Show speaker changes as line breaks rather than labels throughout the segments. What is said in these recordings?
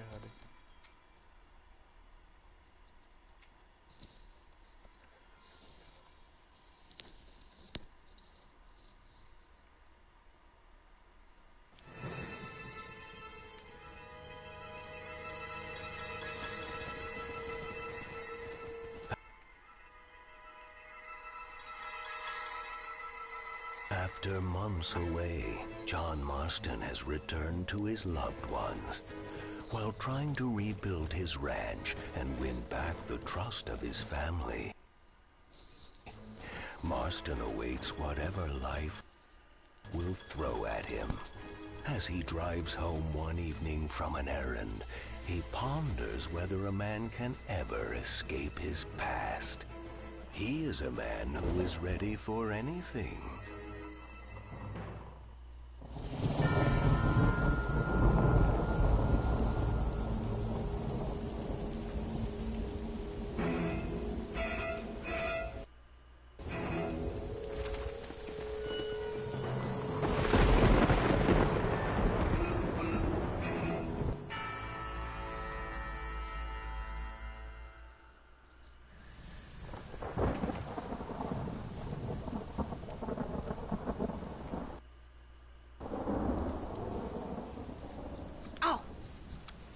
ferrado aqui.
After months away, John Marston has returned to his loved ones. While trying to rebuild his ranch and win back the trust of his family, Marston awaits whatever life will throw at him. As he drives home one evening from an errand, he ponders whether a man can ever escape his past. He is a man who is ready for anything.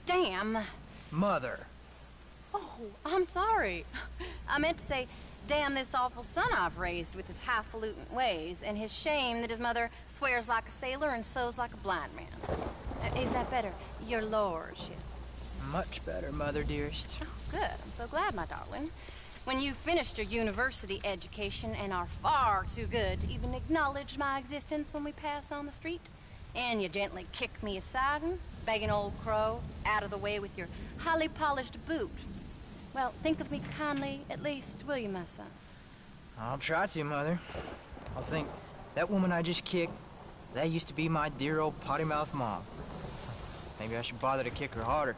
Damn.
Mother.
Oh, I'm sorry. I meant to say, damn this awful son I've raised with his highfalutin ways, and his shame that his mother swears like a sailor and sews like a blind man. Is that better, your lordship?
Much better, Mother dearest.
Oh, good. I'm so glad, my darling. When you've finished your university education and are far too good to even acknowledge my existence when we pass on the street, and you gently kick me aside and begging old crow out of the way with your highly polished boot. Well, think of me kindly, at least, will you, my son?
I'll try to, Mother. I'll think, that woman I just kicked, that used to be my dear old potty-mouthed mom. Maybe I should bother to kick her harder.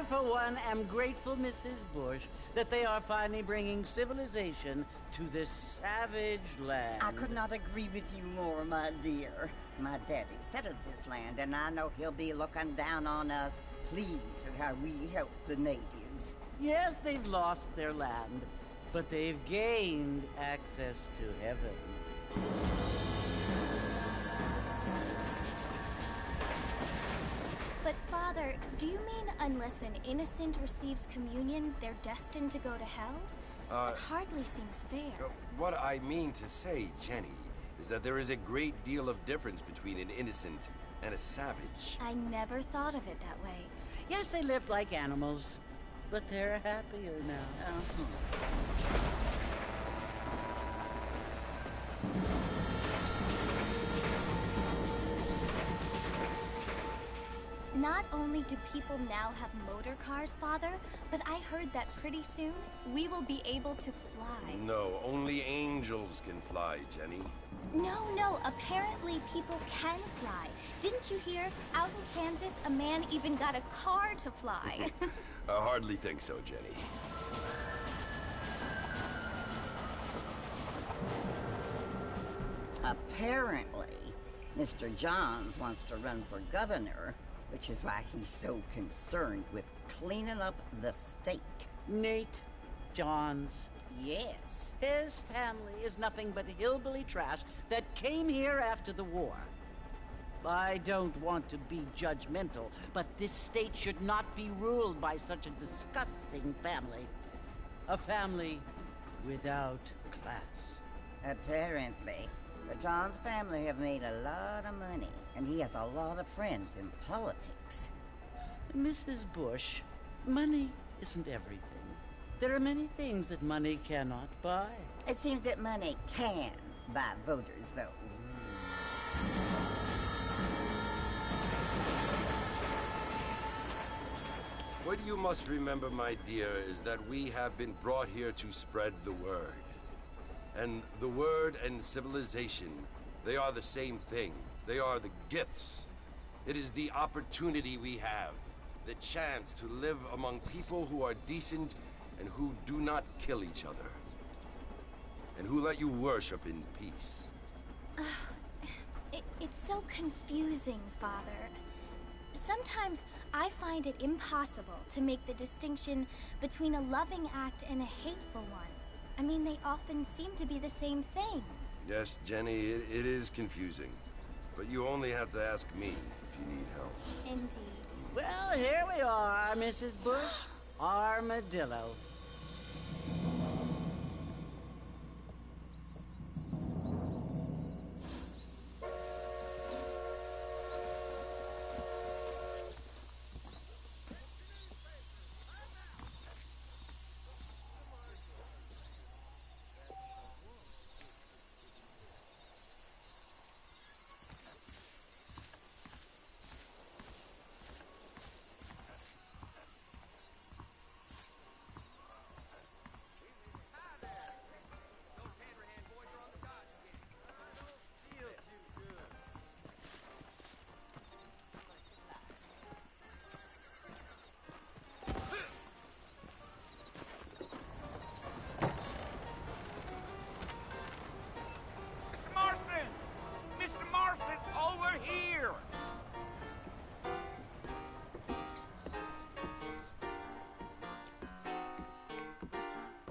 I, for one, am grateful, Mrs. Bush, that they are finally bringing civilization to this savage land.
I could not agree with you more, my dear. My daddy settled this land, and I know he'll be looking down on us, pleased at how we help the natives.
Yes, they've lost their land, but they've gained access to heaven.
But, Father, do you mean unless an innocent receives communion, they're destined to go to hell? That hardly seems fair.
What I mean to say, Jenny, is that there is a great deal of difference between an innocent and a savage.
I never thought of it that way.
Yes, they lived like animals, but they're happier now.
Not only do people now have motor cars, Father, but I heard that pretty soon we will be able to fly.
No, only angels can fly, Jenny.
No, apparently people can fly. Didn't you hear? Out in Kansas, a man even got a car to fly.
I hardly think so, Jenny.
Apparently, Mr. Johns wants to run for governor, which is why he's so concerned with cleaning up the state.
Nate Johns.
Yes.
His family is nothing but hillbilly trash that came here after the war. I don't want to be judgmental, but this state should not be ruled by such a disgusting family. A family without class.
Apparently. The Johns family have made a lot of money, and he has a lot of friends in politics.
Mrs. Bush, money isn't everything. There are many things that money cannot buy.
It seems that money can buy voters, though.
What you must remember, my dear, is that we have been brought here to spread the word. And the word and civilization, they are the same thing. They are the gifts. It is the opportunity we have, the chance to live among people who are decent and who do not kill each other, and who let you worship in peace.
It's so confusing, Father. Sometimes I find it impossible to make the distinction between a loving act and a hateful one. I mean, they often seem to be the same thing.
Yes, Jenny, it is confusing. But you only have to ask me if you need help.
Indeed.
Well, here we are, Mrs. Bush. Armadillo.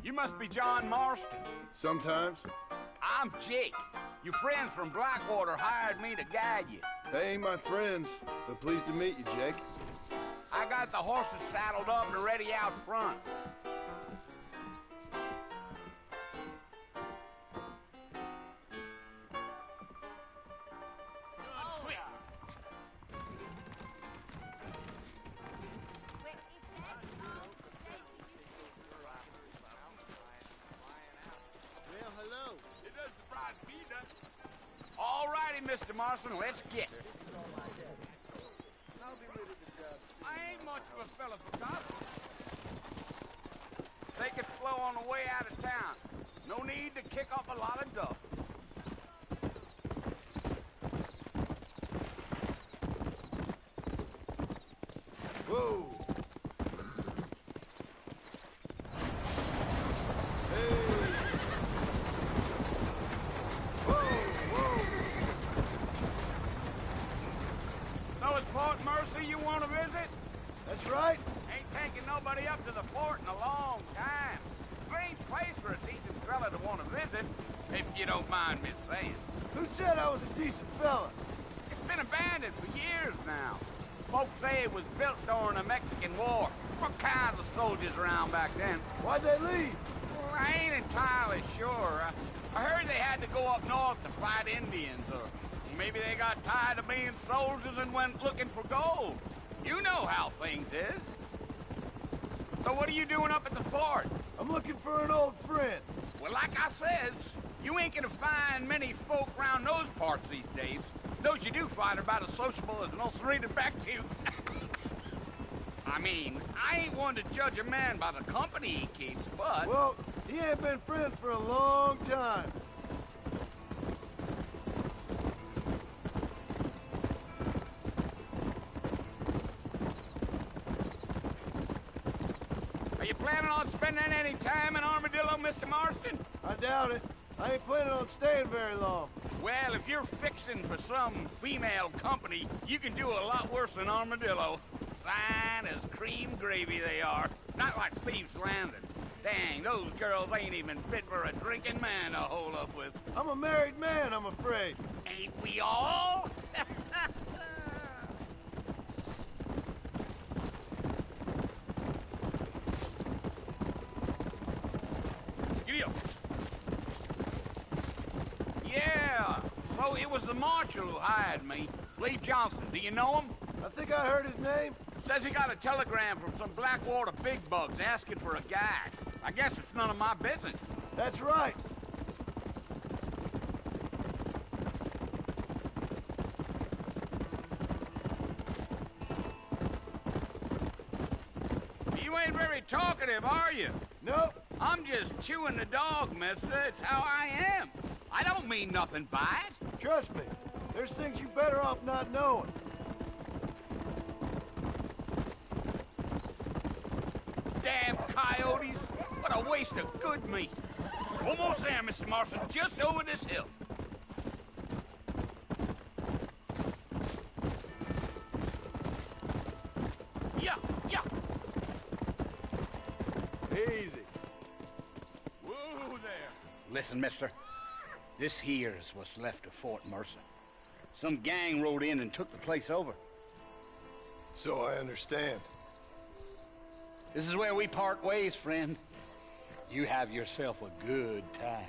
You must be John Marston.
Sometimes.
I'm Jake. Your friends from Blackwater hired me to guide you.
They ain't my friends, but pleased to meet you, Jake.
I got the horses saddled up and ready out front. All righty, Mr. Marston, let's get it. I ain't much of a fella for gossip. Take it slow on the way out of town. No need to kick up a lot of dust.
Whoa! right?
Ain't taking nobody up to the fort in a long time. Strange place for a decent fella to want to visit, if you don't mind me saying.
Who said I was a decent fella?
It's been abandoned for years now. Folks say it was built during the Mexican War. What kinds of soldiers around back then?
Why'd they leave?
Well, I ain't entirely sure. I heard they had to go up north to fight Indians, or maybe they got tired of being soldiers and went looking for gold. You know how things is. So what are you doing up at the fort?
I'm looking for an old friend.
Well, like I says, you ain't gonna find many folk around those parts these days. Those you do find are about as sociable as an ulcerated back tooth. I mean, I ain't one to judge a man by the company he keeps, but...
Well, he ain't been friends for a long time.
Are you planning on spending any time in Armadillo, Mr. Marston?
I doubt it. I ain't planning on staying very long.
Well, if you're fixing for some female company, you can do a lot worse than Armadillo. Fine as cream gravy they are. Not like Thieves Landing. Dang, those girls ain't even fit for a drinking man to hold up with.
I'm a married man, I'm afraid.
Ain't we all? Giddy up. Yeah, so it was the marshal who hired me. Lee Johnson, do you know him?
I think I heard his name.
Says he got a telegram from some Blackwater big bugs asking for a guy. I guess it's none of my business.
That's right.
You ain't very talkative, are you?
Nope.
I'm just chewing the dog, mister. It's how I am. I don't mean nothing by it.
Trust me. There's things you better off not knowing.
Damn coyotes. What a waste of good meat. Almost there, Mr. Marston. Just over this hill. Yeah, yeah.
Easy.
Whoa there. Listen, mister. This here is what's left of Fort Mercer. Some gang rode in and took the place over.
So I understand.
This is where we part ways, friend. You have yourself a good time.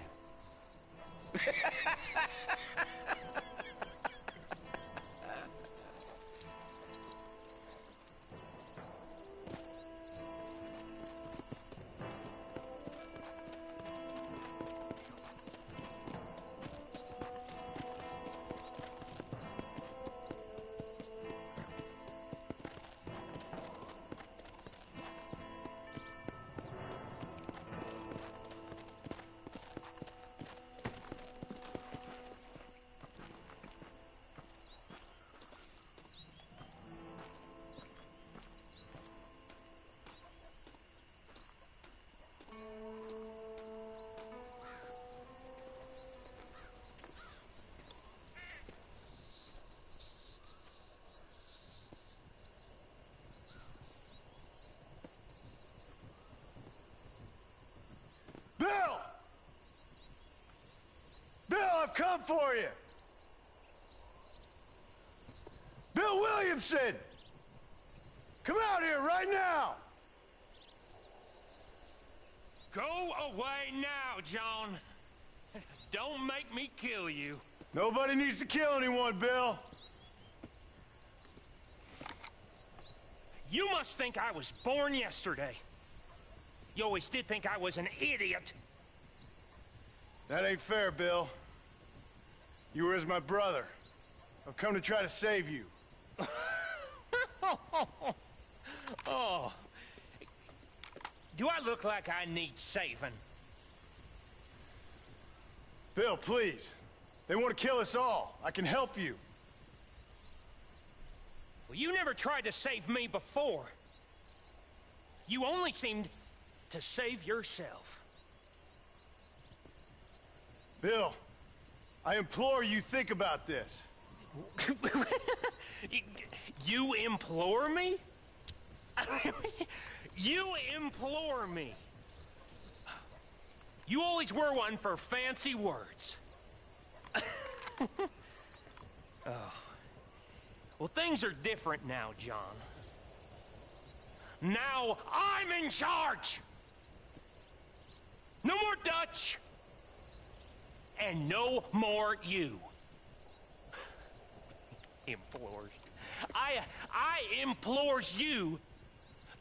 Bill! Bill, I've come for you! Bill Williamson! Come out here right now!
Go away now, John. Don't make me kill you.
Nobody needs to kill anyone, Bill.
You must think I was born yesterday. You always did think I was an idiot.
That ain't fair, Bill. You were as my brother. I've come to try to save you.
Oh. Do I look like I need saving?
Bill, please. They want to kill us all. I can help you.
Well, you never tried to save me before. You only seemed to save yourself.
Bill, I implore you think about this.
You implore me? You implore me. You always were one for fancy words. Oh. Well, things are different now, John. Now I'm in charge! No more Dutch! And no more you. Implores. I implores you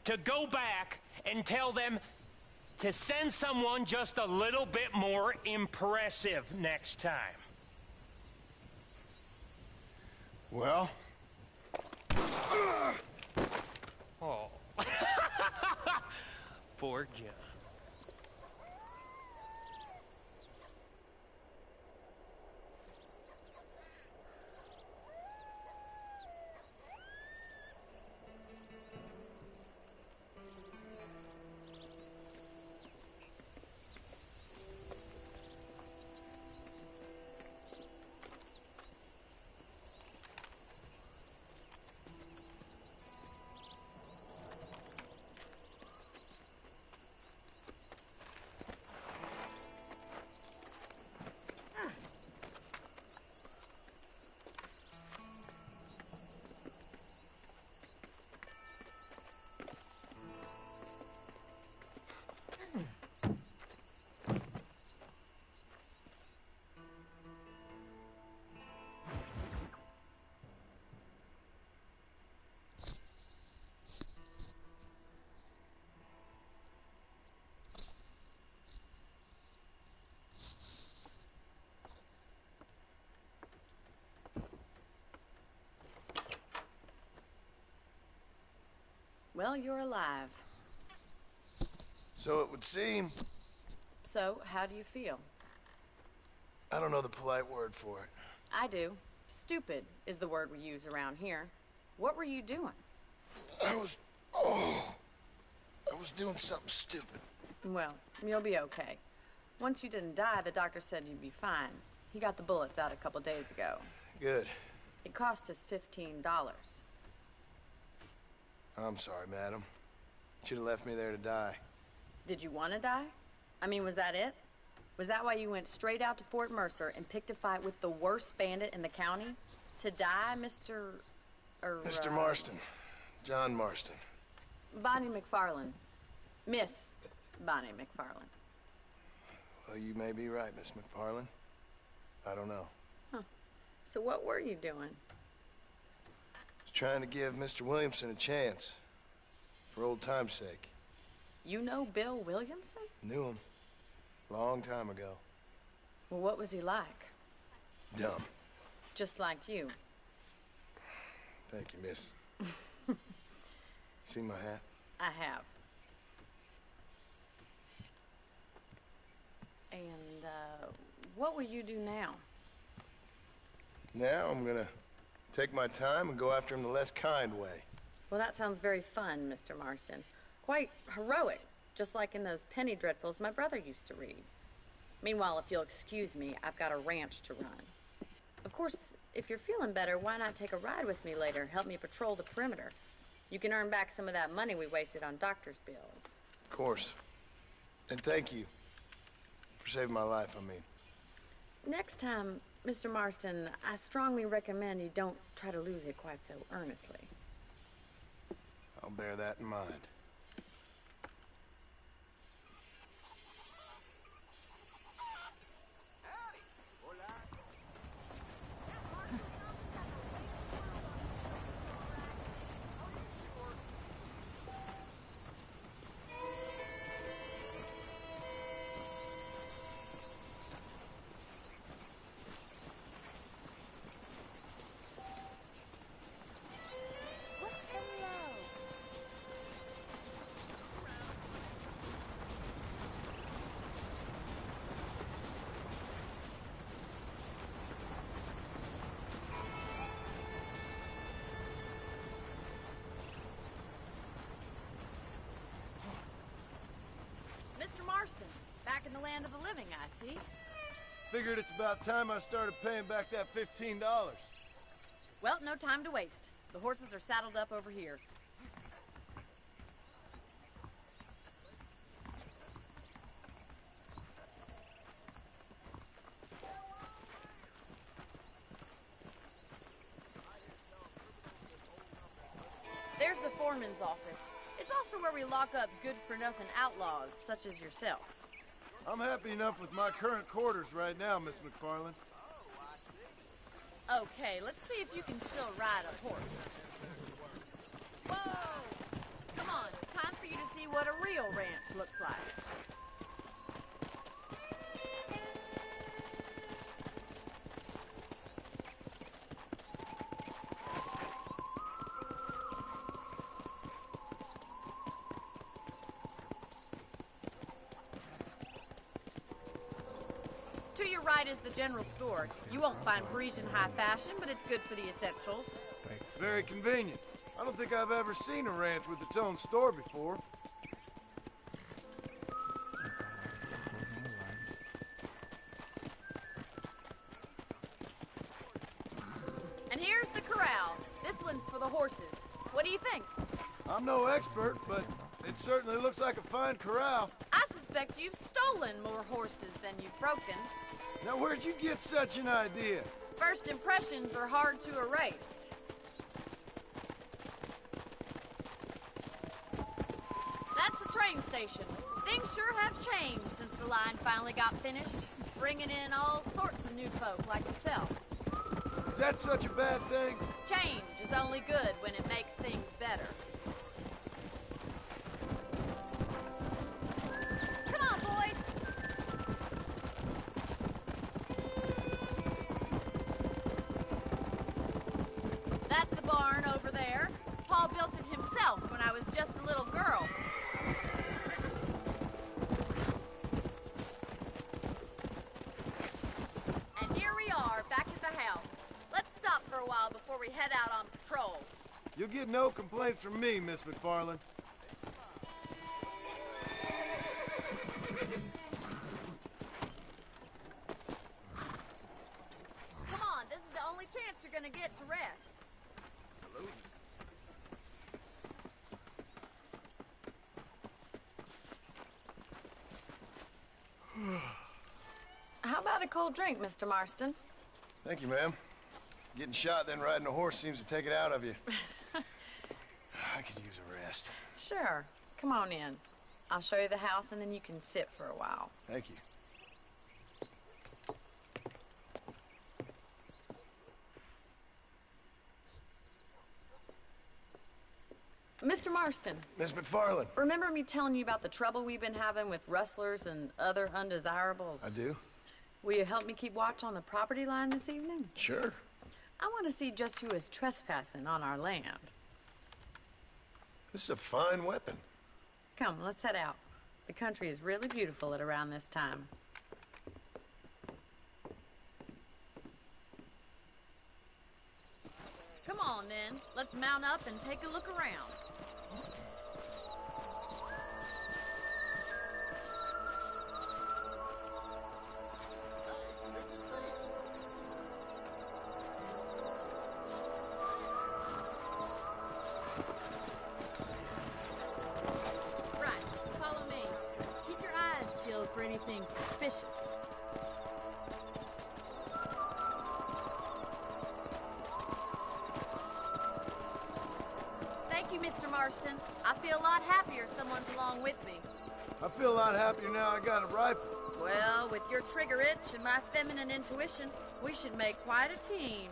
to go back and tell them to send someone just a little bit more impressive next time.
Well?
Oh. Poor John.
Well, you're alive.
So it would seem.
So, how do you feel?
I don't know the polite word for it.
I do. Stupid is the word we use around here. What were you doing?
I was doing something stupid.
Well, you'll be okay. Once you didn't die, the doctor said you'd be fine. He got the bullets out a couple days ago.
Good.
It cost us $15.
I'm sorry, madam. You should have left me there to die.
Did you want to die? I mean, was that it? Was that why you went straight out to Fort Mercer and picked a fight with the worst bandit in the county? To die, Mr.
Mr. Marston. John Marston.
Bonnie McFarland. Miss Bonnie McFarland.
Well, you may be right, Miss McFarland. I don't know.
Huh. So what were you doing?
Trying to give Mr. Williamson a chance. For old time's sake.
You know Bill Williamson?
Knew him. Long time ago.
Well, what was he like?
Dumb.
Just like you.
Thank you, miss. See my hat?
I have. And, what will you do now?
Now I'm gonna take my time and go after him the less kind way.
Well, that sounds very fun, Mr. Marston. Quite heroic, just like in those penny dreadfuls my brother used to read. Meanwhile, if you'll excuse me, I've got a ranch to run. Of course, if you're feeling better, why not take a ride with me later? Help me patrol the perimeter. You can earn back some of that money we wasted on doctor's bills.
Of course. And thank you for saving my life, I mean.
Next time, Mr. Marston, I strongly recommend you don't try to lose it quite so earnestly.
I'll bear that in mind.
Marston, back in the land of the living, I see.
Figured it's about time I started paying back that $15.
Well, no time to waste. The horses are saddled up over here. the foreman's office. It's also where we lock up good-for-nothing outlaws, such as yourself.
I'm happy enough with my current quarters right now, Miss McFarland.
Okay, let's see if you can still ride a horse. Whoa! Come on, time for you to see what a real ranch looks like. To your right is the general store. You won't find Parisian high fashion, but it's good for the essentials.
Very convenient. I don't think I've ever seen a ranch with its own store before.
And here's the corral. This one's for the horses. What do you think?
I'm no expert, but it certainly looks like a fine corral.
I suspect you've stolen more horses than you've broken.
Now, where'd you get such an idea?
First impressions are hard to erase. That's the train station. Things sure have changed since the line finally got finished, bringing in all sorts of new folk like yourself.
Is that such a bad thing?
Change is only good when it makes things better. Come on, boys! That's the barn over there. Paul built it himself when I was just a little girl. And here we are, back at the house. Let's stop for a while before we head out on patrol.
You'll get no complaints from me, Miss McFarland.
Come on, this is the only chance you're gonna get to rest. How about a cold drink, Mr. Marston?
Thank you, ma'am. Getting shot, then riding a horse seems to take it out of you. I could use a rest.
Sure. Come on in. I'll show you the house, and then you can sit for a while.
Thank you.
Mr. Marston.
Miss McFarland.
Remember me telling you about the trouble we've been having with rustlers and other undesirables?
I do.
Will you help me keep watch on the property line this evening?
Sure.
I want to see just who is trespassing on our land.
This is a fine weapon.
Come, let's head out. The country is really beautiful at around this time. Come on, then. Let's mount up and take a look around. Right, follow me. Keep your eyes peeled for anything suspicious. Thank you, Mr. Marston. I feel a lot happier someone's along with me.
I feel a lot happier now I got a rifle.
Well, with your trigger itch and my feminine intuition, we should make quite a team.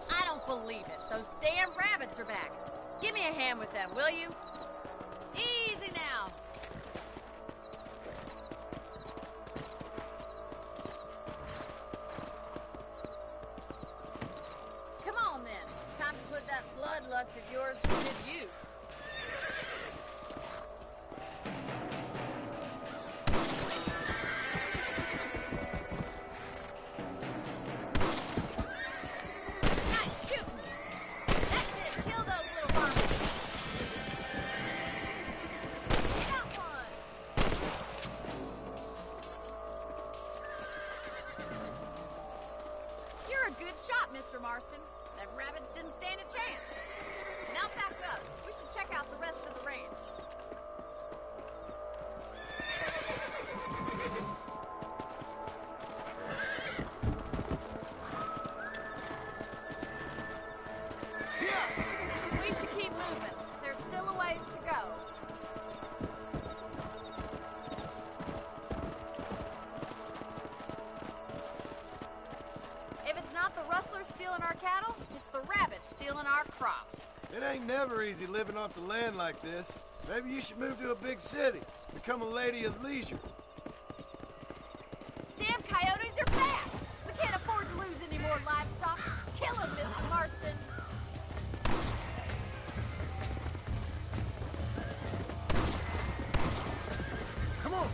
I don't believe it. Those damn rabbits are back. Give me a hand with them, will you? Easy now. Come on, then. Time to put that bloodlust of yours to good use. Nice shooting. That's it. Kill those little varmints.
It ain't never easy living off the land like this. Maybe you should move to a big city. Become a lady of leisure.
Damn coyotes are back! We can't afford to lose any more livestock. Kill him, Mr. Marston.
Come on!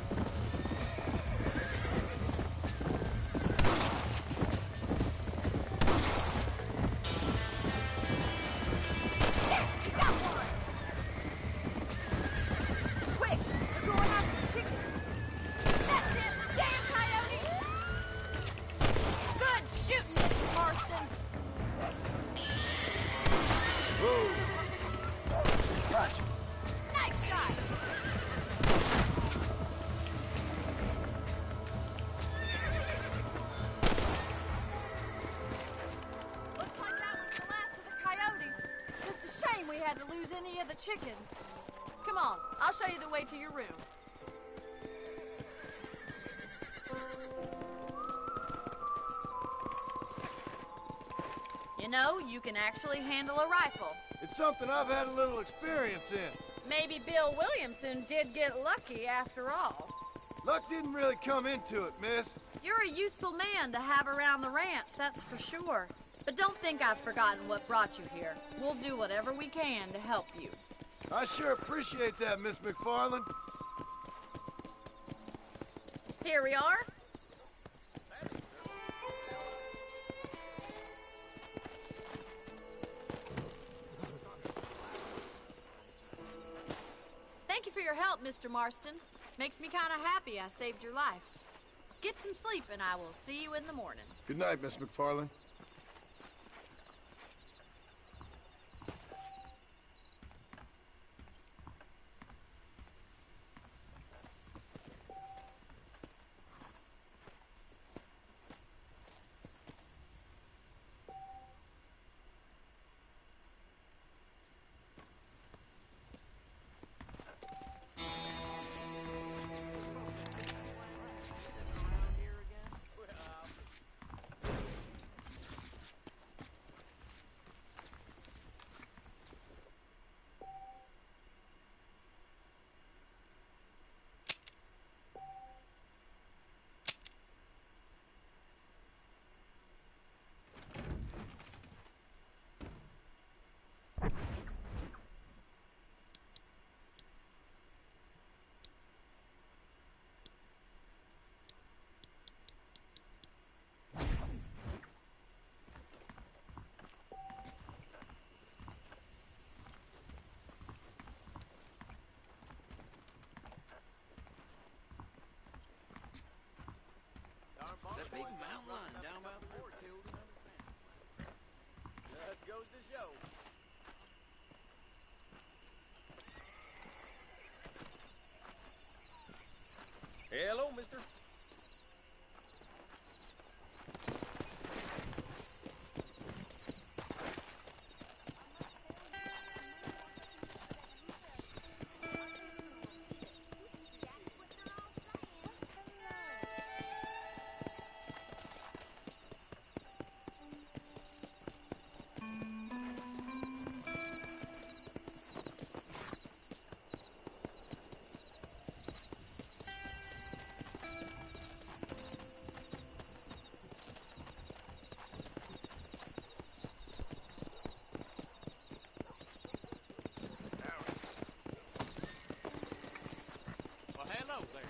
Chickens. Come on, I'll show you the way to your room. You know, you can actually handle a rifle.
It's something I've had a little experience in.
Maybe Bill Williamson did get lucky after all.
Luck didn't really come into it, miss.
You're a useful man to have around the ranch, that's for sure. But don't think I've forgotten what brought you here. We'll do whatever we can to help you.
I sure appreciate that, Miss McFarland.
Here we are. Thank you for your help, Mr. Marston. Makes me kind of happy I saved your life. Get some sleep and I will see you in the morning.
Good night, Miss McFarland.
That big mountain lion down by the port killed another family. Just goes to show. Hello, mister. Hello there.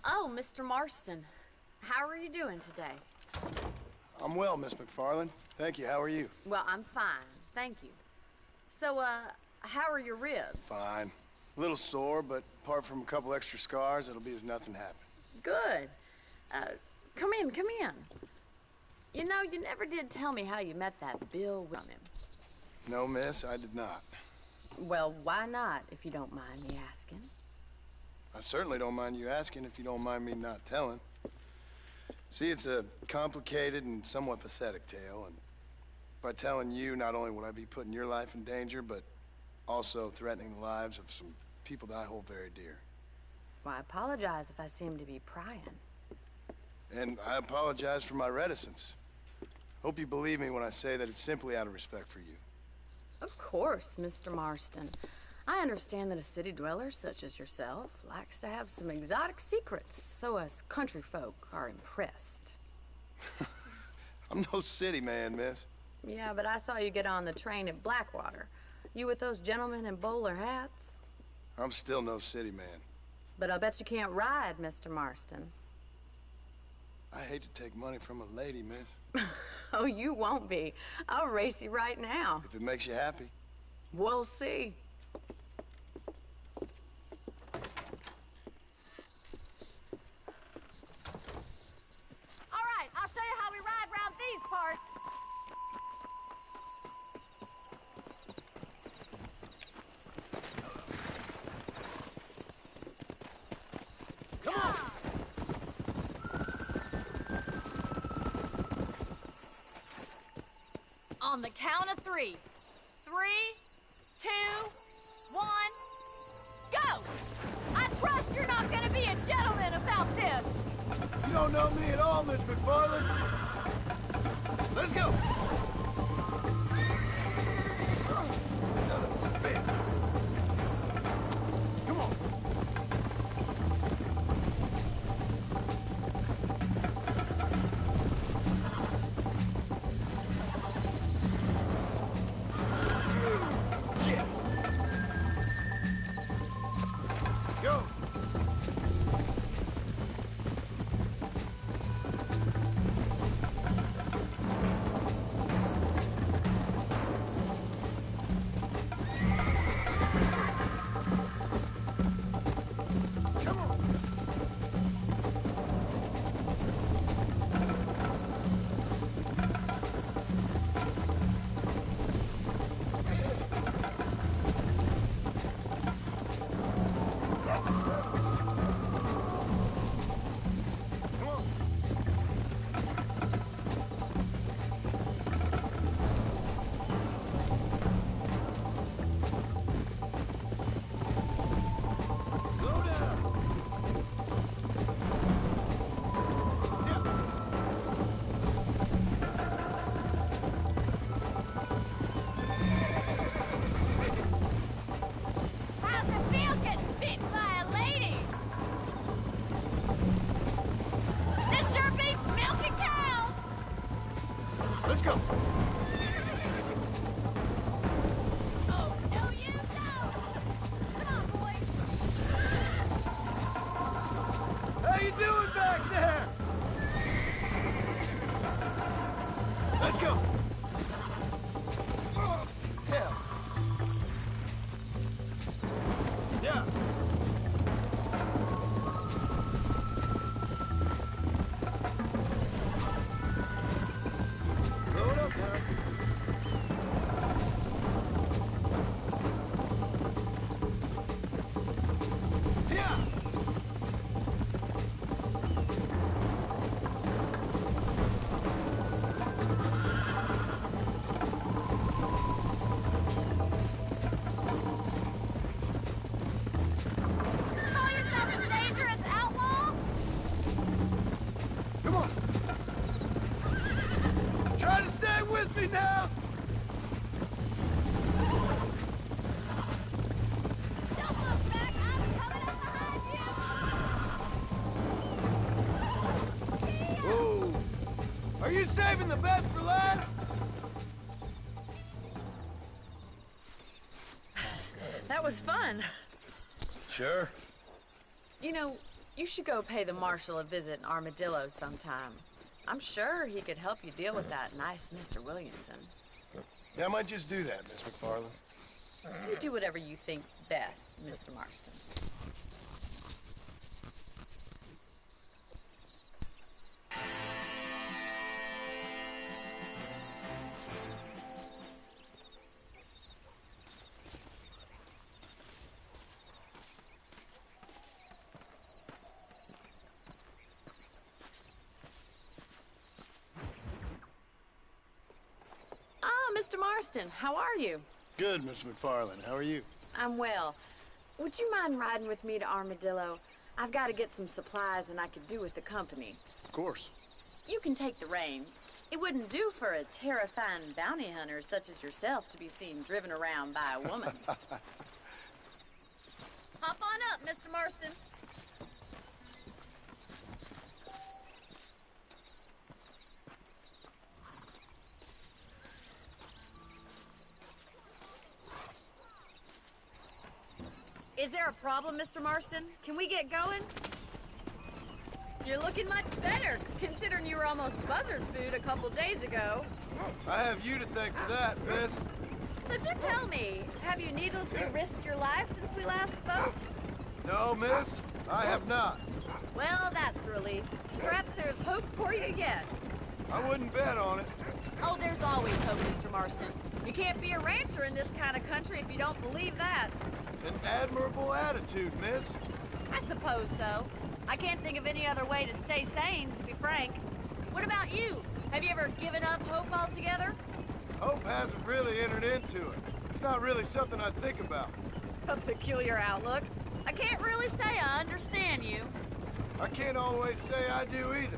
Oh, Mr. Marston. How are you doing today?
I'm well, Miss McFarland. Thank you. How are you?
Well, I'm fine. Thank you. So, how are your ribs?
Fine. A little sore, but apart from a couple extra scars, it'll be as nothing happened.
Good. Come in, come in. You know, you never did tell me how you met that Bill Williamson.
No, miss, I did not.
Well, why not, if you don't mind me asking?
I certainly don't mind you asking if you don't mind me not telling. See, it's a complicated and somewhat pathetic tale, and by telling you, not only would I be putting your life in danger, but also threatening the lives of some people that I hold very dear.
Well, I apologize if I seem to be prying.
And I apologize for my reticence. Hope you believe me when I say that it's simply out of respect for you.
Of course, Mr. Marston. I understand that a city dweller such as yourself likes to have some exotic secrets, so us country folk are impressed.
I'm no city man, miss.
Yeah, but I saw you get on the train at Blackwater. You with those gentlemen in bowler hats?
I'm still no city man.
But I'll bet you can't ride, Mr. Marston.
I hate to take money from a lady, miss.
Oh, you won't be. I'll race you right now.
If it makes you happy.
We'll see.
All right, I'll show you how we ride round these parts.
Come on!
On the count of 3. 3, 2, 1, go! I trust you're not gonna be a gentleman about this.
You don't know me at all, Miss McFarland. Let's go! Son of a bitch. Come on. Shit. Go.
How's it feel getting beaten by a lady? This sure beats milking cows.
Let's go.
Oh, no, you don't. Come on, boys.
How you doing back there? Let's go. Oh, hell. Yeah. Slow it up now. Yeah.
Call yourself a dangerous outlaw?
Come on. Try to stay with me now.
Don't look back. I'm coming up behind you.
Whoa. Are you saving the best for last?
That was fun.
Sure.
You know, you should go pay the marshal a visit in Armadillo sometime. I'm sure he could help you deal with that nice Mr. Williamson.
Yeah, I might just do that, Miss McFarland.
You do whatever you think's best, Mr. Marston. Ah, Mr. Marston, how are you?
Good, Miss McFarland. How are you?
I'm well. Would you mind riding with me to Armadillo? I've got to get some supplies and I could do with the company.
Of course.
You can take the reins. It wouldn't do for a terrifying bounty hunter such as yourself to be seen driven around by a woman. Hop on up, Mr. Marston. Is there a problem, Mr. Marston? Can we get going? You're looking much better, considering you were almost buzzard food a couple days ago.
I have you to thank for that, miss.
So do tell me, have you needlessly risked your life since we last spoke?
No, miss, I have not.
Well, that's a relief. Perhaps there's hope for you yet.
I wouldn't bet on it.
Oh, there's always hope, Mr. Marston. You can't be a rancher in this kind of country if you don't believe that.
An admirable attitude, miss.
I suppose so. I can't think of any other way to stay sane, to be frank. What about you? Have you ever given up hope altogether?
Hope hasn't really entered into it. It's not really something I think about.
A peculiar outlook. I can't really say I understand you.
I can't always say I do either.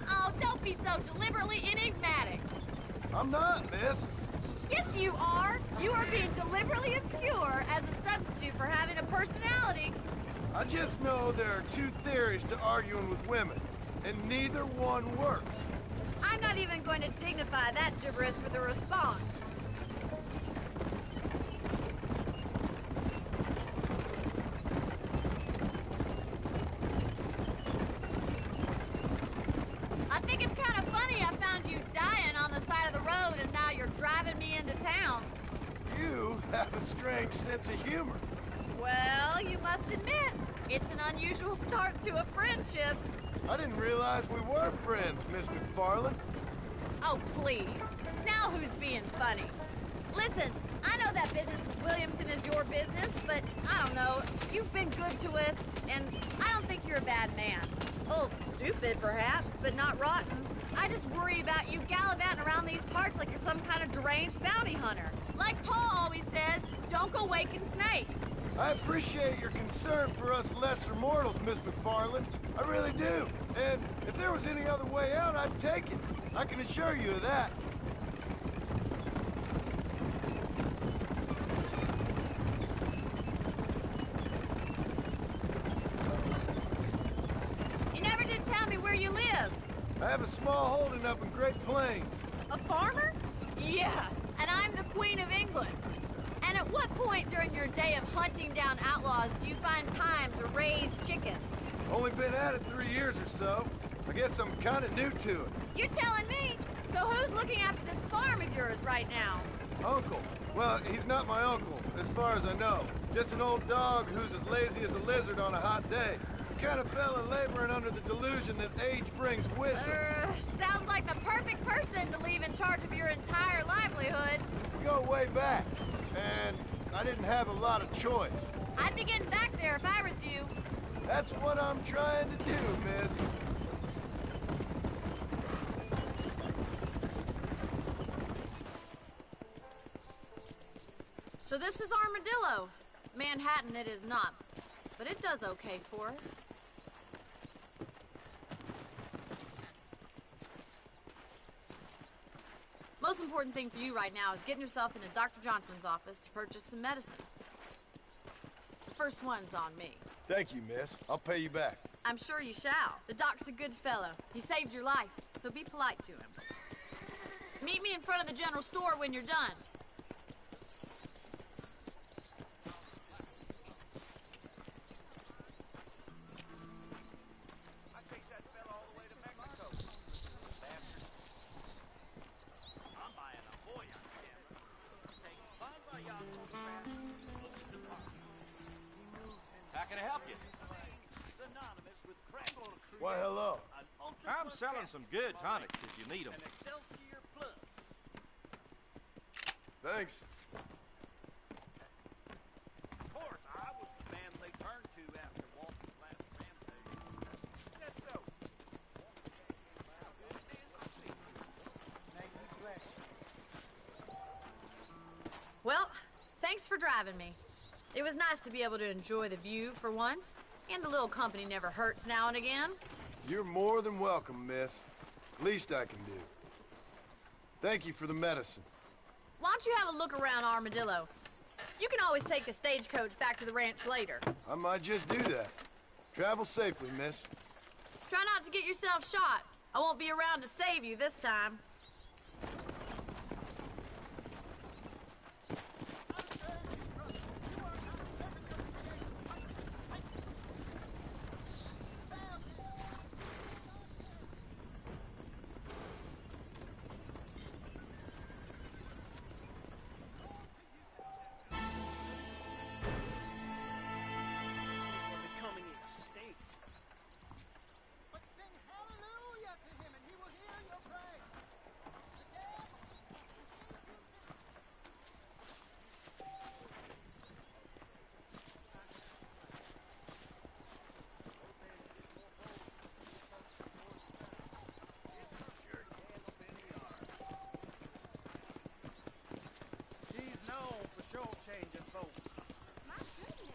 Oh, don't be so deliberately enigmatic.
I'm not, miss.
Yes, you are. You are being deliberately obscure as a substitute for having a personality.
I just know there are two theories to arguing with women, and neither one works.
I'm not even going to dignify that gibberish with a response. I think it's kind of funny I found you dying on the side of the road and now you're driving me into town.
You have a strange sense of humor.
Well, you must admit, it's an unusual start to a friendship.
I didn't realize we were friends, Miss McFarland.
Oh, please. Now who's being funny? Listen, I know that business with Williamson is your business, but I don't know. You've been good to us, and I don't think you're a bad man. A little stupid, perhaps, but not rotten. I just worry about you gallivanting around these parts like you're some kind of deranged bounty hunter. Like Paul always says, don't go waking snakes.
I appreciate your concern for us lesser mortals, Miss McFarland. I really do. And if there was any other way out, I'd take it. I can assure you of that.
You never did tell me where you live.
I have a small holding up in Great Plains.
A farmer? Yeah, and I'm the Queen of England. And at what point during your day of hunting down outlaws do you find time to raise chickens?
Only been at it 3 years or so. I guess I'm kind of new to it.
You're telling me? So who's looking after this farm of yours right now?
Uncle. Well, he's not my uncle, as far as I know. Just an old dog who's as lazy as a lizard on a hot day. The kind of fella laboring under the delusion that age brings wisdom.
Sounds like the perfect person to leave in charge of your entire livelihood.
We go way back, and I didn't have a lot of choice.
I'd be getting back there if I was you.
That's what I'm trying to do, miss.
So this is Armadillo. Manhattan it is not, but it does okay for us. Most important thing for you right now is getting yourself into Dr. Johnson's office to purchase some medicine. The first one's on me.
Thank you, miss. I'll pay you back.
I'm sure you shall. The doc's a good fellow. He saved your life, so be polite to him. Meet me in front of the general store when you're done.
How can I help you?
Why, hello.
I'm selling some good tonics if you need them.
Thanks.
Of course, I was the man they turned to after Walter's last rampage. That's so.
Well, thanks for driving me. It was nice to be able to enjoy the view for once, and a little company never hurts now and again.
You're more than welcome, miss. Least I can do. Thank you for the medicine.
Why don't you have a look around Armadillo? You can always take the stagecoach back to the ranch later.
I might just do that. Travel safely, miss.
Try not to get yourself shot. I won't be around to save you this time.
Changing folks.
My goodness.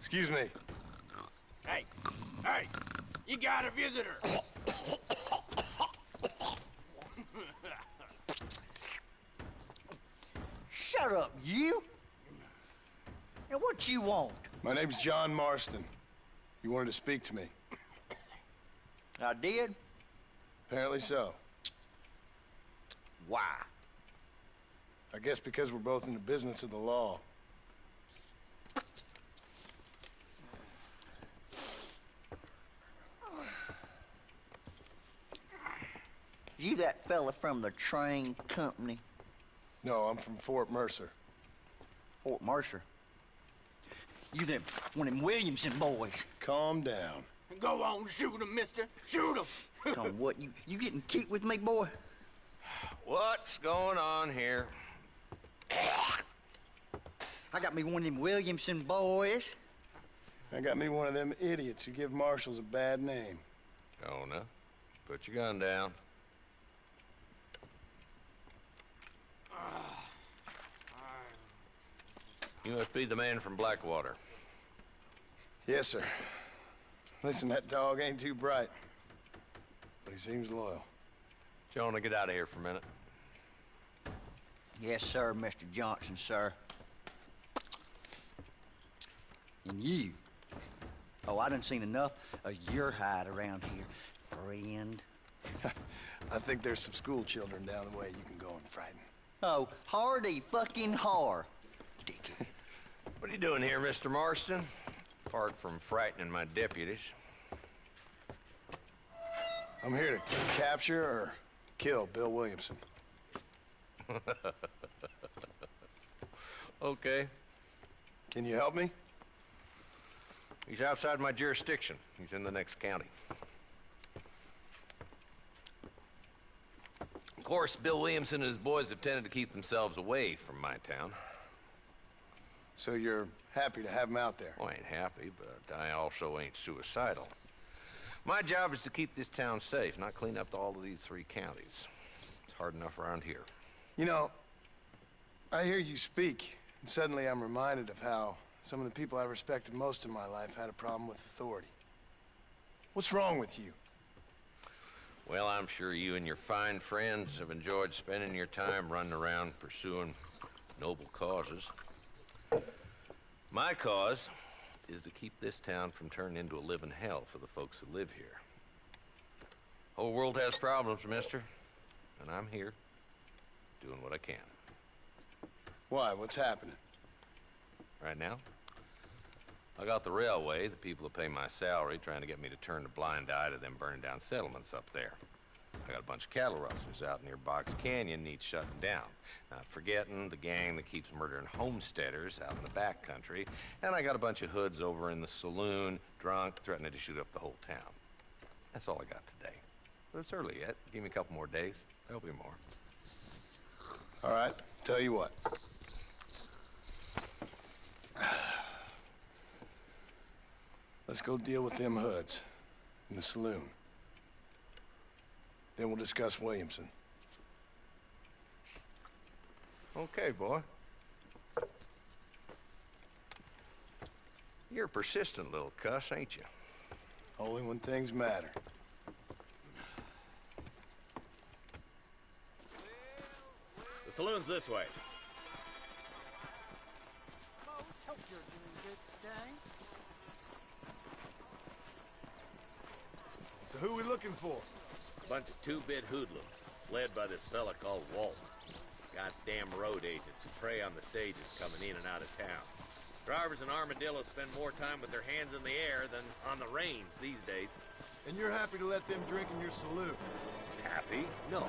Excuse me.
Hey, hey, you got a visitor.
Shut up, you. Now, what you want?
My name's John Marston. You wanted to speak to me.
I did?
Apparently so.
Why?
I guess because we're both in the business of the law.
You that fella from the train company?
No, I'm from Fort Mercer.
Fort Mercer? You them, one of them Williamson boys.
Calm down.
Go on, shoot him, mister. Shoot him.
Come on, what, you getting kicked with me, boy?
What's going on here?
I got me one of them Williamson boys.
I got me one of them idiots who give marshals a bad name.
Jonah, put your gun down. You must be the man from Blackwater.
Yes, sir. Listen, that dog ain't too bright, but he seems loyal.
Jonah, get out of here for a minute.
Yes, sir, Mr. Johnson, sir. And you. Oh, I done seen enough of your hide around here, friend.
I think there's some school children down the way you can go and frighten.
Oh, hardy fucking har. Dickhead.
What are you doing here, Mr. Marston? Apart from frightening my deputies.
I'm here to capture or kill Bill Williamson.
Okay.
Can you help me?
He's outside my jurisdiction. He's in the next county. Of course, Bill Williamson and his boys have tended to keep themselves away from my town.
So you're happy to have him out there?
Well, I ain't happy, but I also ain't suicidal. My job is to keep this town safe, not clean up all of these 3 counties. It's hard enough around here.
You know, I hear you speak, and suddenly I'm reminded of how some of the people I respected most in my life had a problem with authority. What's wrong with you?
Well, I'm sure you and your fine friends have enjoyed spending your time running around pursuing noble causes. My cause is to keep this town from turning into a living hell for the folks who live here. Whole world has problems, mister, and I'm here doing what I can.
Why? What's happening?
Right now, I got the railway, the people who pay my salary, trying to get me to turn a blind eye to them burning down settlements up there. I got a bunch of cattle rustlers out near Box Canyon needs shutting down. Not forgetting the gang that keeps murdering homesteaders out in the back country. And I got a bunch of hoods over in the saloon, drunk, threatening to shoot up the whole town. That's all I got today. But it's early yet. Give me a couple more days. There'll be more.
All right, tell you what. Let's go deal with them hoods in the saloon. Then we'll discuss Williamson.
Okay, boy. You're a persistent little cuss, ain't you?
Only when things matter.
The saloon's this way.
Hope you're doing good today.
So who we looking for?
A bunch of two-bit hoodlums, led by this fella called Walt. Goddamn road agents who prey on the stages coming in and out of town. Drivers and armadillos spend more time with their hands in the air than on the reins these days.
And you're happy to let them drink in your saloon?
Happy? No.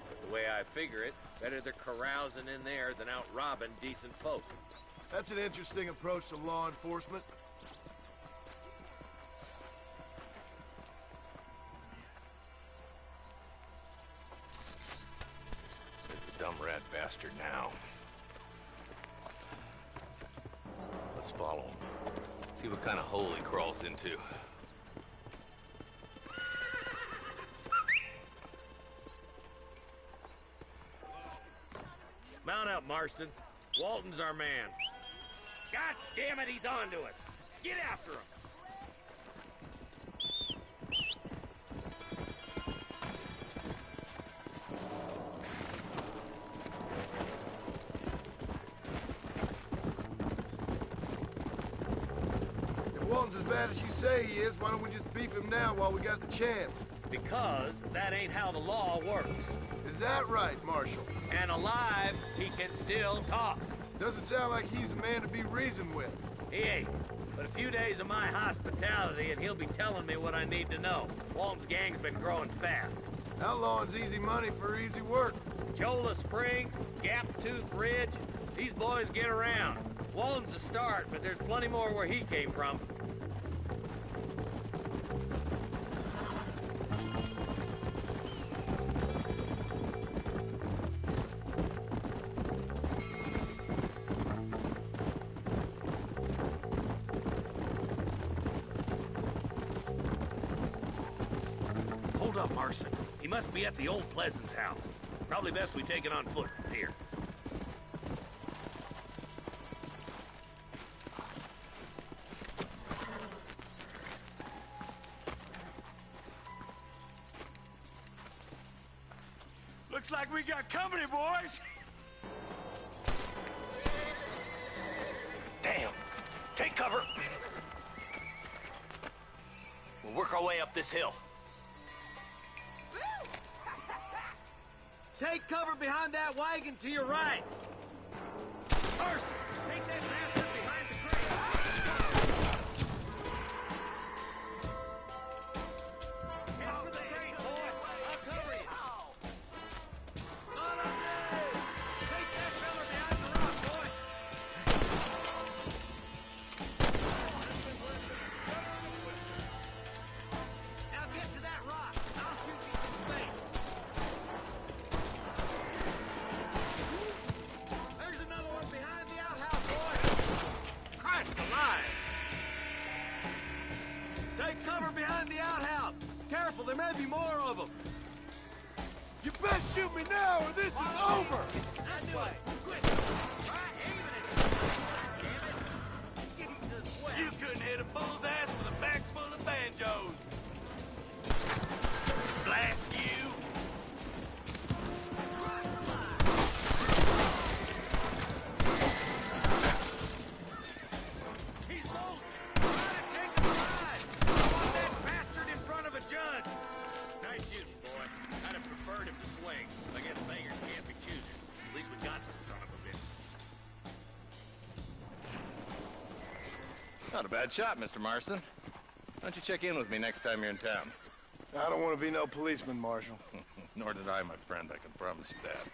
But the way I figure it, better they're carousing in there than out robbing decent folk.
That's an interesting approach to law enforcement.
There's the dumb rat bastard now. Let's follow him. See what kind of hole he crawls into.
Mount up, Marston. Walton's our man. God damn it, he's on to us. Get after him.
If Walton's as bad as you say he is, why don't we just beef him now while we got the chance?
Because that ain't how the law works.
Is that right, Marshal?
And alive, he can still talk.
Doesn't sound like he's a man to be reasoned with.
He ain't. But a few days of my hospitality and he'll be telling me what I need to know. Walton's gang's been growing fast.
Outlawing's easy money for easy work.
Cholla Springs, Gap Tooth Ridge, these boys get around. Walton's a start, but there's plenty more where he came from. Hold up, Marston. He must be at the old Pleasance house. Probably best we take it on foot from here.
Looks like we got company, boys.
Damn. Take cover. We'll work our way up this hill.
Take cover behind that wagon to your right. First, take that bastard behind the crate. Head for the crate, boy. I'll cover you. Not up there. Take that fella behind the rock, boy. Now get to that rock. I'll shoot you some space. There's another one behind the outhouse, boy! Christ alive! Take cover behind the outhouse! Careful, there may be more of them!
You best shoot me now or this is over!
That way! Quick! Right, aiming it! Damn it! Get him to the sweat!
You couldn't hit a bull's ass with a bag full of banjos. Blast you!
He's low! Try to take him alive! I want that bastard in front of a judge! Nice shooting, boy. I'd have preferred him to swing. I guess beggars can't be choosers. At least we got the son of a bitch.
Not a bad shot, Mr. Marston. Why don't you check in with me next time you're in town?
I don't want to be no policeman, Marshal.
Nor did I, my friend. I can promise you that.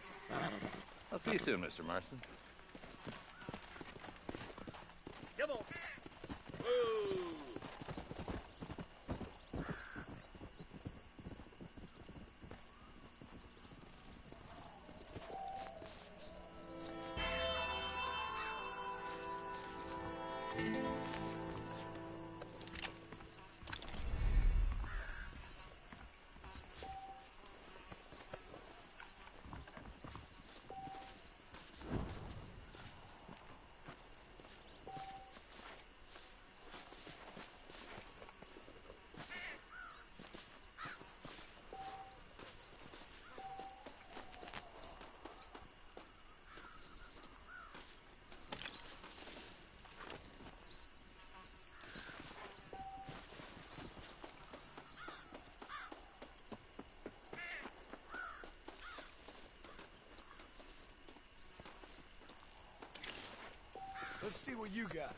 I'll see you soon, Mr. Marston.
Come on! Woo!
Let's see what you got.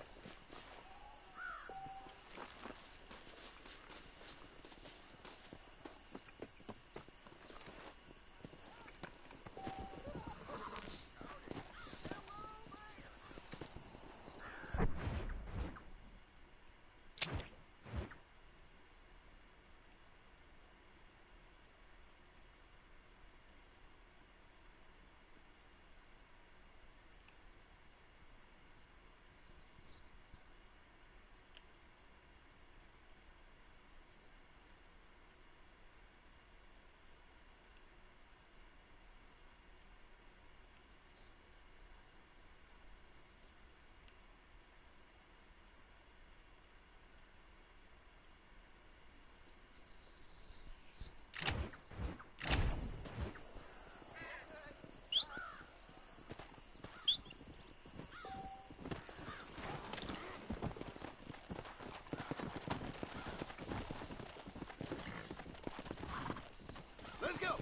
Let's go!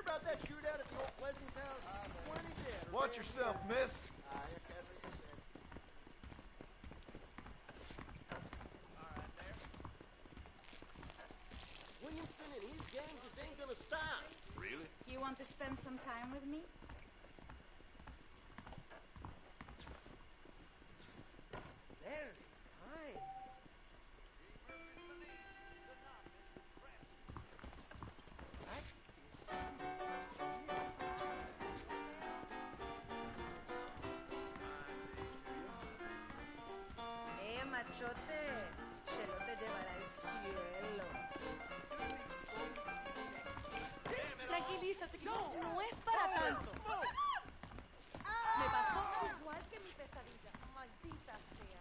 About that shootout at the old Pleasant's house? 20 dead.
Watch yourself, miss.
Williamson and his gang just ain't gonna stop.
Really?
You want to spend some time with me?
Very fine.
Machote, Chelo te llevará al cielo. Tranquilízate, no es para tanto. Me pasó igual que mi pesadilla, maldita sea.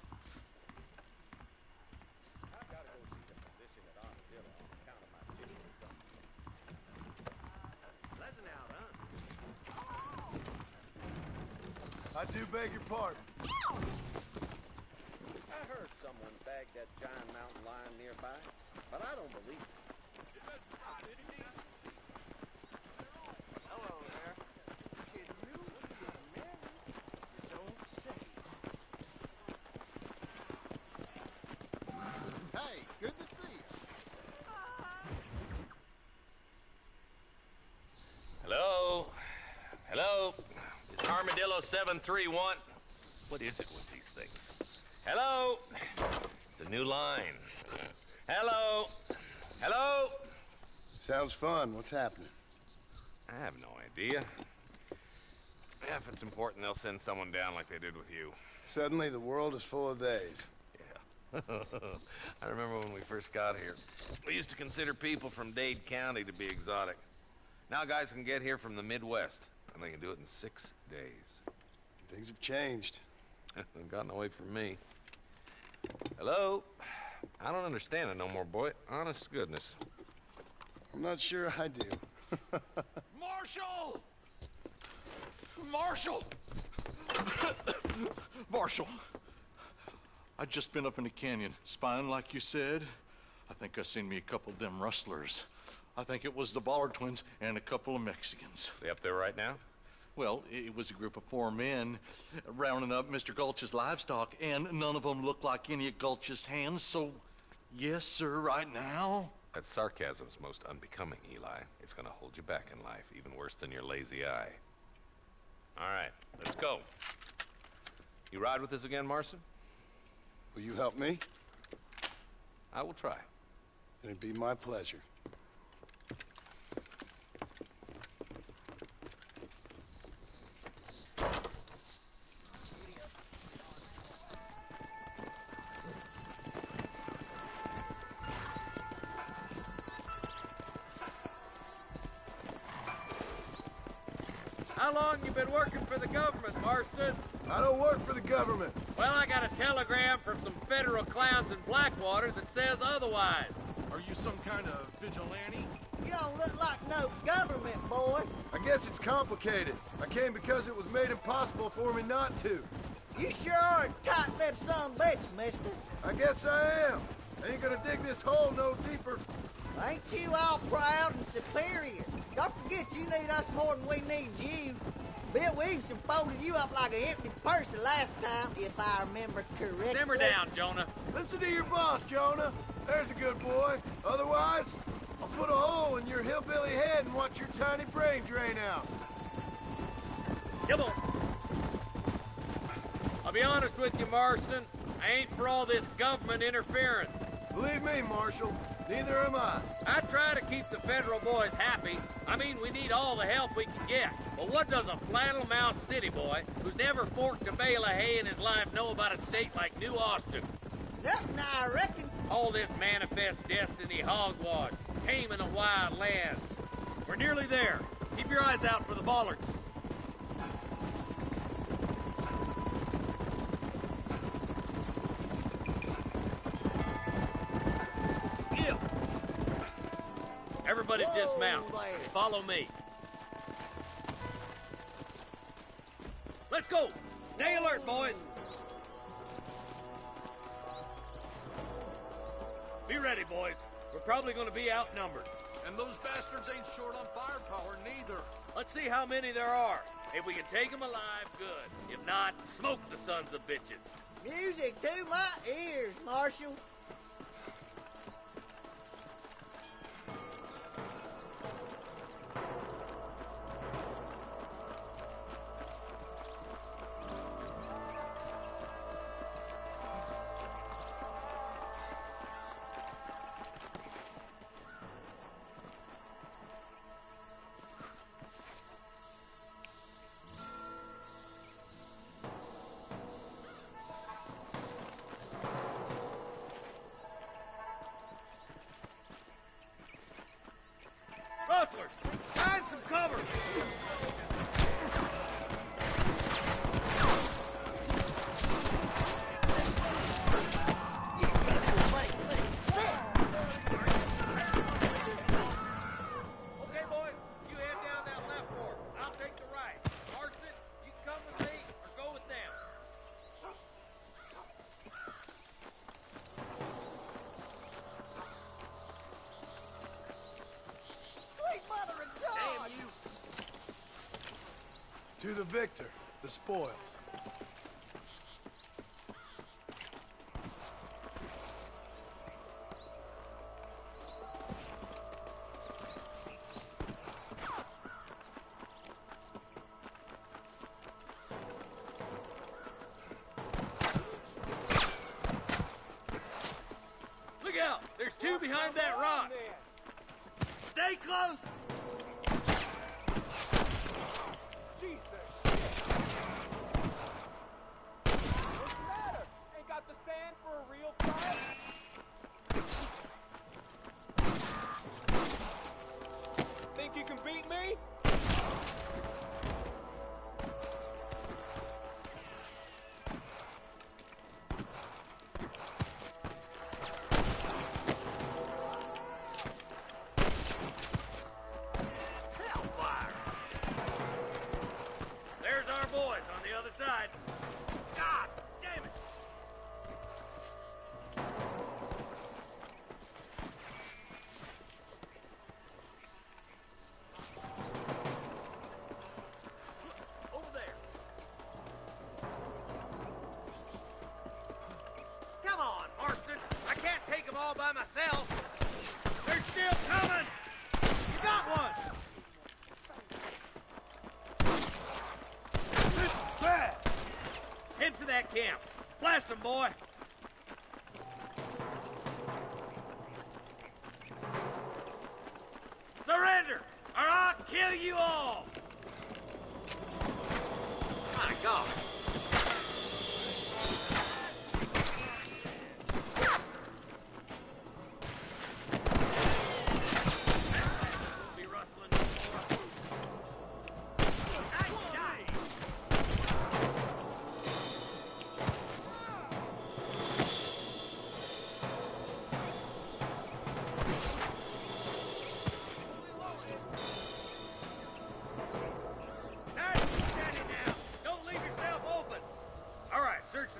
I've got to go see the physician at Armadillo on account of my kidney stone.
Pleasant out, huh?
I do beg your pardon.
I heard someone bagged that giant mountain lion nearby, but I don't believe it.
Hello there. Should you get married? You don't say.
Hey, good to see you.
0731. What is it with these things? Hello? It's a new line. Hello? Hello?
Sounds fun. What's happening?
I have no idea. Yeah, if it's important, they'll send someone down like they did with you.
Suddenly, the world is full of theys.
Yeah. I remember when we first got here. We used to consider people from Dade County to be exotic. Now guys can get here from the Midwest, and they can do it in 6 days.
Things have changed.
They've gotten away from me. Hello? I don't understand it no more, boy. Honest to goodness.
I'm not sure I do.
Marshall! Marshall! Marshall! I just been up in the canyon, spying like you said. I think I seen me a couple of them rustlers. I think it was the Ballard twins and a couple of Mexicans.
They up there right now?
Well, it was a group of 4 men rounding up Mr. Gulch's livestock, and none of them looked like any of Gulch's hands, so yes, sir, right now.
That sarcasm's most unbecoming, Eli. It's gonna hold you back in life, even worse than your lazy eye. All right, let's go. You ride with us again, Marston?
Will you help me?
I will try.
It'd be my pleasure.
How long you been working for the government, Marston?
I don't work for the government.
Well, I got a telegram from some federal clowns in Blackwater that says otherwise.
Are you some kind of vigilante?
You don't look like no government, boy.
I guess it's complicated. I came because it was made impossible for me not to.
You sure are a tight-lipped son of a bitch, mister.
I guess I am. I ain't gonna dig this hole no deeper.
Ain't you all proud and superior? Don't forget you need us more than we need you. Bill Williamson folded you up like an empty purse the last time, if I remember correctly.
Simmer down, Jonah.
Listen to your boss, Jonah. There's a good boy. Otherwise, I'll put a hole in your hillbilly head and watch your tiny brain drain out.
Come on. I'll be honest with you, Marston. I ain't for all this government interference.
Believe me, Marshal, neither am I.
I try to keep the federal boys happy. I mean, we need all the help we can get. But what does a flannel-mouthed city boy who's never forked a bale of hay in his life know about a state like New Austin?
Nothing, I reckon.
All this manifest destiny hogwash, taming a wild land. We're nearly there. Keep your eyes out for the bollards. Everybody dismount. Follow me. Let's go. Stay alert, boys. Be ready, boys. We're probably going to be outnumbered.
And those bastards ain't short on firepower, neither.
Let's see how many there are. If we can take them alive, good. If not, smoke the sons of bitches.
Music to my ears, Marshal.
Rustlers, find some cover. Okay, boys, you head down that left fork. I'll take the right. Marston, you can come with me or go with them.
Sweet mother of God!
Damn you.
To the victor, the spoils.
two behind that rock. Stay close.
What's the matter? Ain't got the sand for a real fire? Think you can beat me?
Hellfire! There's our boys on the other side. God damn it! Over there. Come on, Marston. I can't take them all by myself. They're still coming. You got one. This is bad. Head for that camp. Blast them, boy. Surrender, or I'll kill you all. My God. Won't be rustling no more.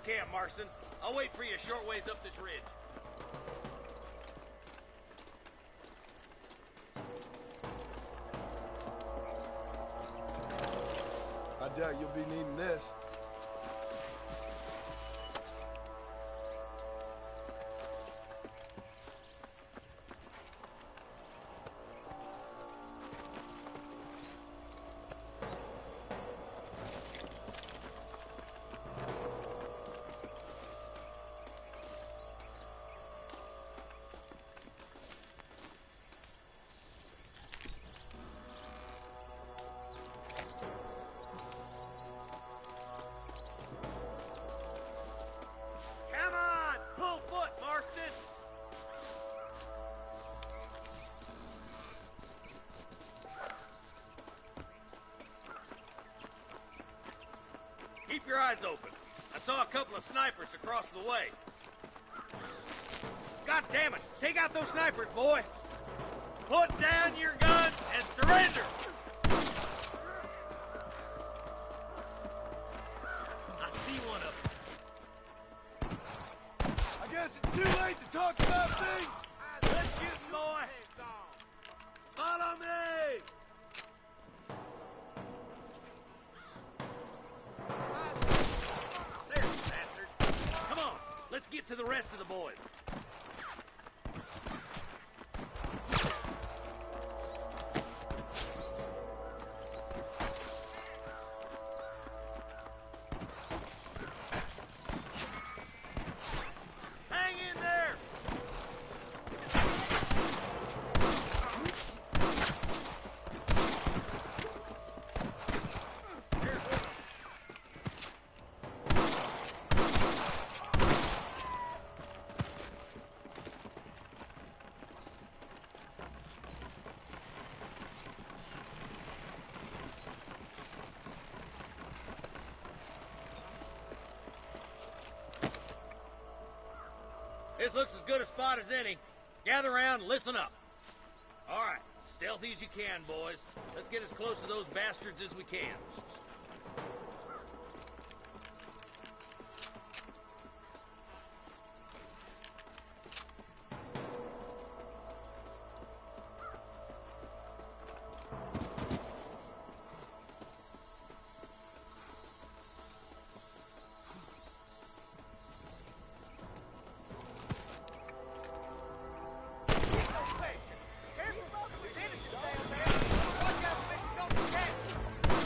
Camp, Marston. I'll wait for you a short ways up this ridge.
I doubt you'll be needing this.
Come on! Pull foot, Marston! Keep your eyes open. I saw a couple of snipers across the way. God damn it! Take out those snipers, boy! Put down your gun and surrender! I see one of them.
I guess it's too late to talk about things.
Good shooting, boy! Follow me! There, you bastard. Come on, let's get to the rest of the boys. Hang in there! This looks as good a spot as any. Gather around and listen up. All right, stealthy as you can, boys. Let's get as close to those bastards as we can.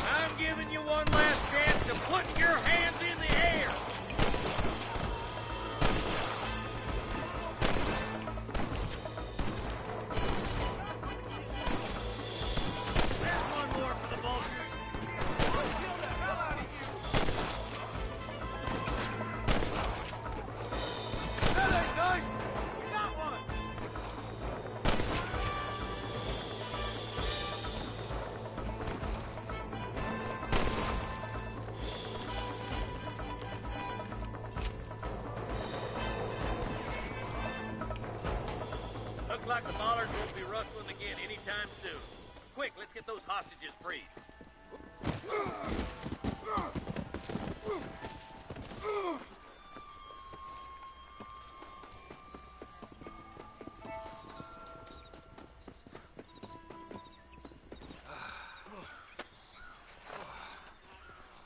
I'm giving you Looks like the bollards won't be rustling again anytime soon. Quick, let's get those hostages freed.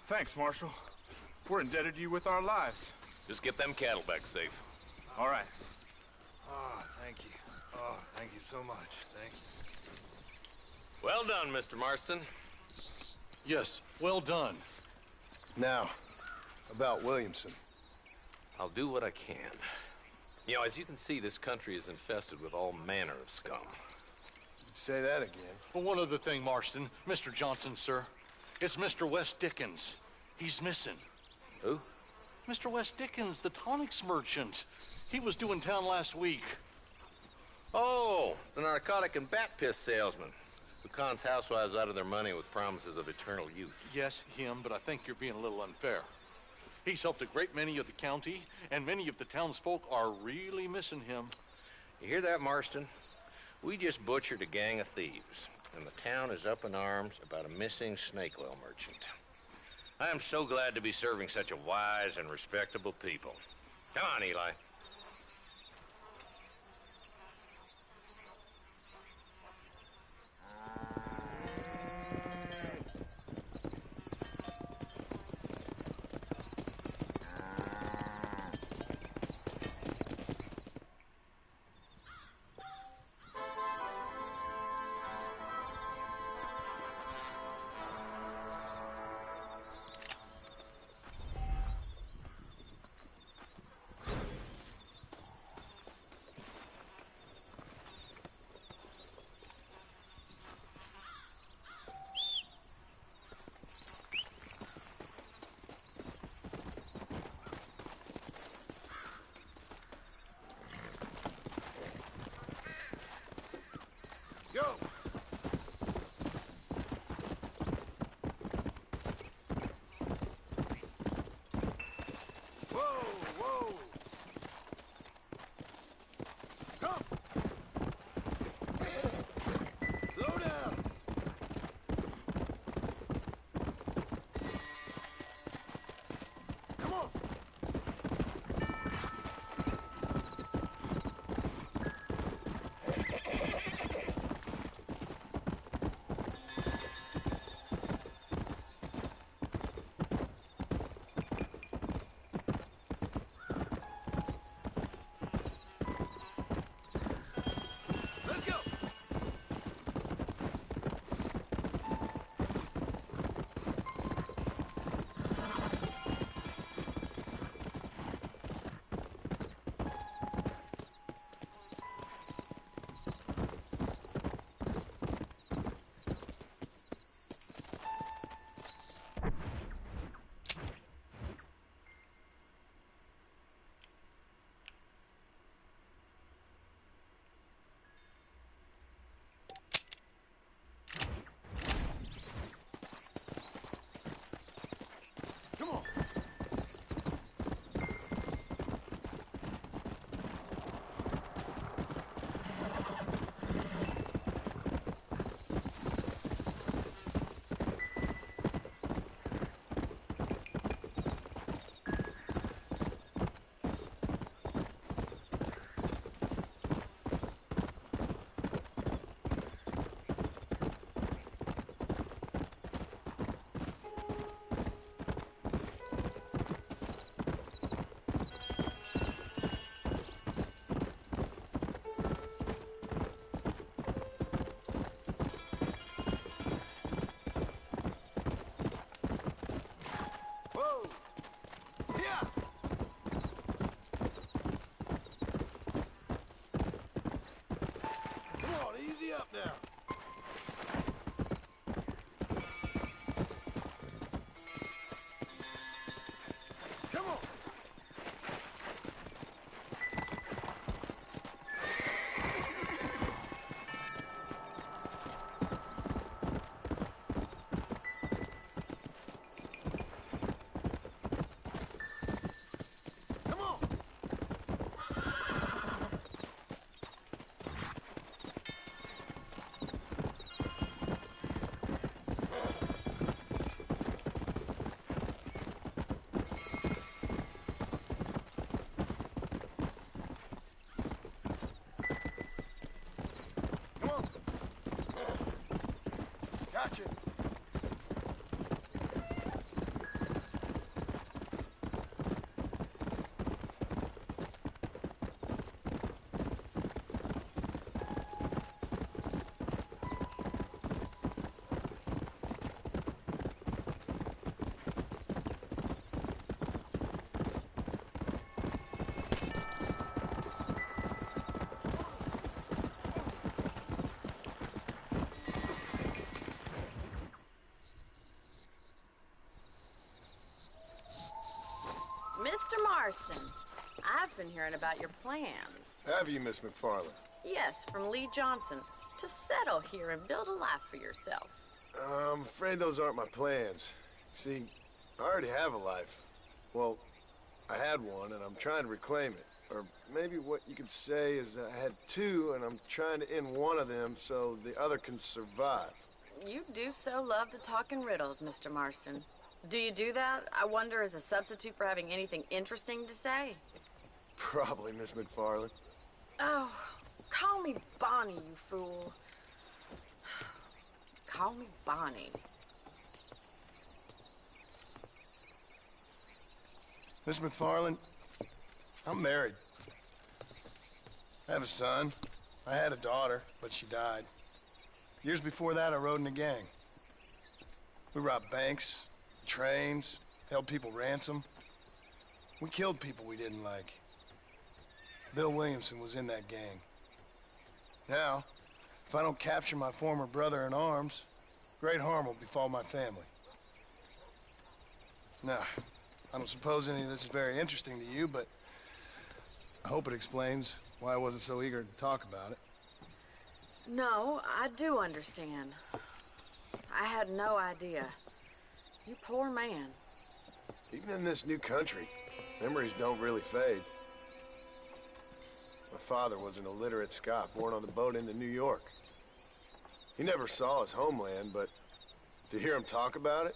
Thanks, Marshal. We're indebted to you with our lives.
Just get them cattle back safe.
All right.
Oh, thank you. Oh, thank you so much. Thank you.
Well done, Mr. Marston.
Yes, well done.
Now, about Williamson.
I'll do what I can. You know, as you can see, this country is infested with all manner of scum.
Say that again.
Well, one other thing, Marston. Mr. Johnson, sir. It's Mr. West Dickens. He's missing.
Who?
Mr. West Dickens, the tonics merchant. He was due in town last week.
Oh, the narcotic and bat piss salesman who cons housewives out of their money with promises of eternal youth.
Yes, him, but I think you're being a little unfair. He's helped a great many of the county, and many of the townsfolk are really missing him.
You hear that, Marston? We just butchered a gang of thieves, and the town is up in arms about a missing snake oil merchant. I am so glad to be serving such a wise and respectable people. Come on, Eli.
Go! Whoa, whoa! Come! Slow down! Come on! Let's go! Come on! Whoa! Yeah! Come on, easy up now. Come on! Come on!
been hearing about your plans.
Have you, Miss McFarland?
Yes, from Lee Johnson. To settle here and build a life for yourself.
I'm afraid those aren't my plans. See, I already have a life. Well, I had one, and I'm trying to reclaim it. Or maybe what you could say is that I had two, and I'm trying to end one of them so the other can survive.
You do so love to talk in riddles, Mr. Marston. Do you do that, I wonder, as a substitute for having anything interesting to say?
Probably, Miss McFarland.
Oh, call me Bonnie, you fool. Call me Bonnie.
Miss McFarland, I'm married. I have a son. I had a daughter, but she died. Years before that, I rode in a gang. We robbed banks, trains, held people ransom. We killed people we didn't like. Bill Williamson was in that gang. Now, if I don't capture my former brother in arms, great harm will befall my family. Now, I don't suppose any of this is very interesting to you, but I hope it explains why I wasn't so eager to talk about it.
No, I do understand. I had no idea. You poor man.
Even in this new country, memories don't really fade. My father was an illiterate Scot born on the boat into New York. He never saw his homeland, but to hear him talk about it,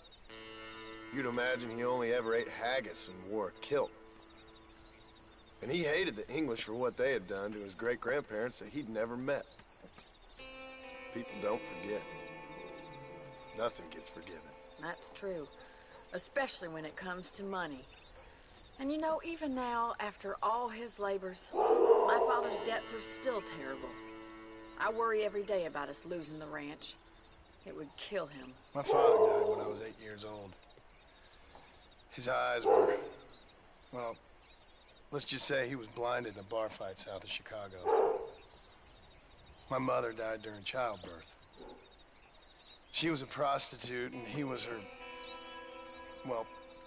you'd imagine he only ever ate haggis and wore a kilt. And he hated the English for what they had done to his great-grandparents that he'd never met. People don't forget. Nothing gets forgiven.
That's true. Especially when it comes to money. And you know, even now, after all his labors, my father's debts are still terrible. I worry every day about us losing the ranch. It would kill him.
My father died when I was 8 years old. His eyes were, well, let's just say he was blinded in a bar fight south of Chicago. My mother died during childbirth. She was a prostitute, and he was her, well,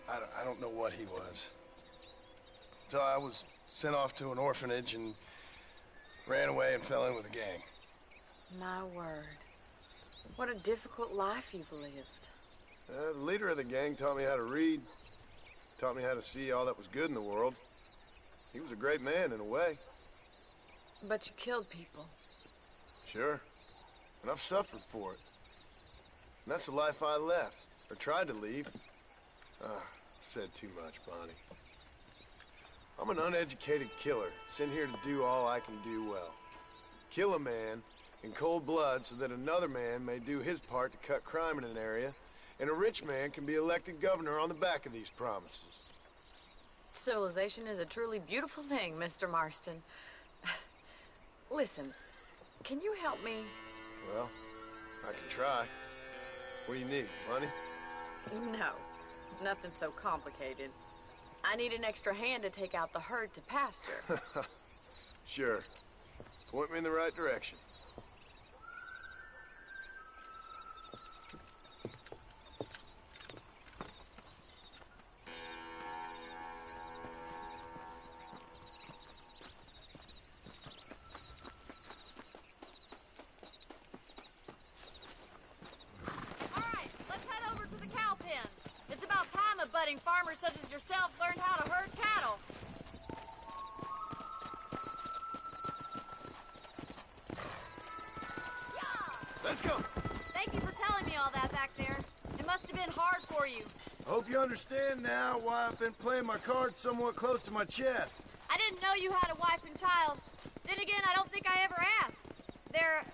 I don't know what he was. So I was sent off to an orphanage and ran away and fell in with a gang.
My word. What a difficult life you've lived.
The leader of the gang taught me how to read, taught me how to see all that was good in the world. He was a great man in a way.
But you killed people.
Sure. And I've suffered for it. And that's the life I left, or tried to leave. Said too much, Bonnie. I'm an uneducated killer, sent here to do all I can do well. Kill a man in cold blood so that another man may do his part to cut crime in an area, and a rich man can be elected governor on the back of these promises.
Civilization is a truly beautiful thing, Mr. Marston. Listen, can you help me?
Well, I can try. What do you need, money?
No, nothing so complicated. I need an extra hand to take out the herd to pasture.
Sure. Point me in the right direction.
Farmers such as yourself learned how to herd cattle.
Let's go.
Thank you for telling me all that back there. It must have been hard for you.
I hope you understand now why I've been playing my cards somewhat close to my chest.
I didn't know you had a wife and child. Then again, I don't think I ever asked. They're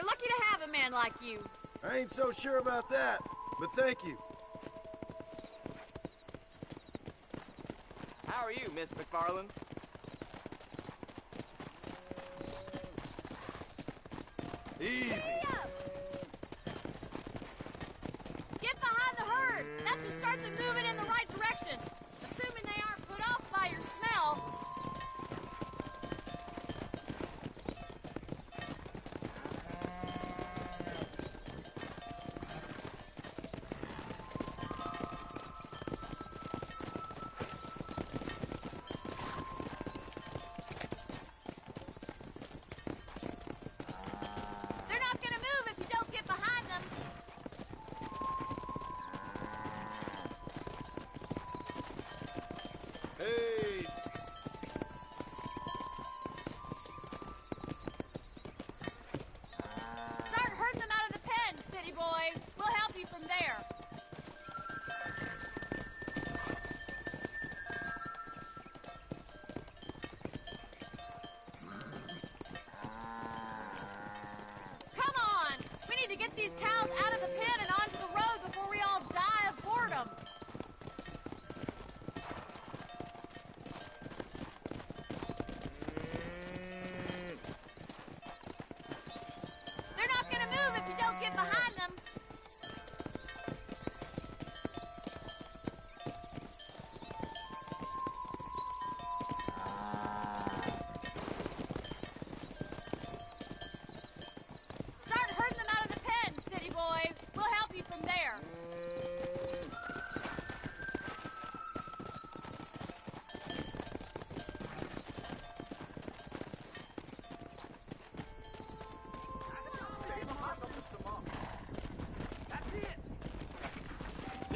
lucky to have a man like you.
I ain't so sure about that, but thank you.
How are you, Miss McFarland?
Easy.
Get behind the herd. That should start them moving in the right direction. Assuming they aren't put off by your smell.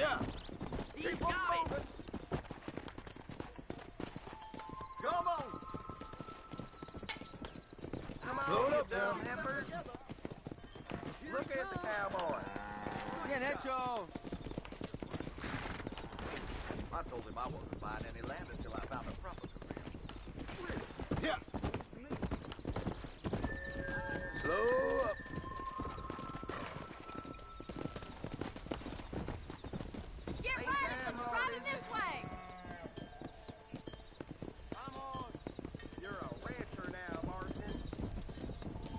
Yeah.
He's got it.
Come on.
Come on,
Load up
you
now.
dumb effort. Look at the cowboy.
Bien hecho.
I told him I wasn't buying any land until I found a proper career.
Yeah. Slow up.
Get
Hey,
ready!
man, how
Driving
is
this
it?
way!
Come on. You're a rancher now, Marston.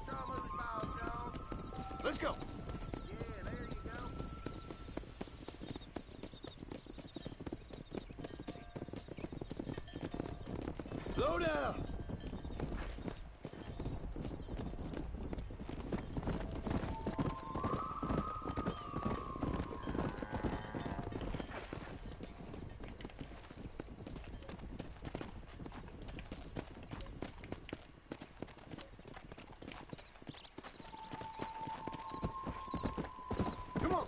Drummers, Jones.
Let's go.
Yeah, there you go.
Slow down. Come on.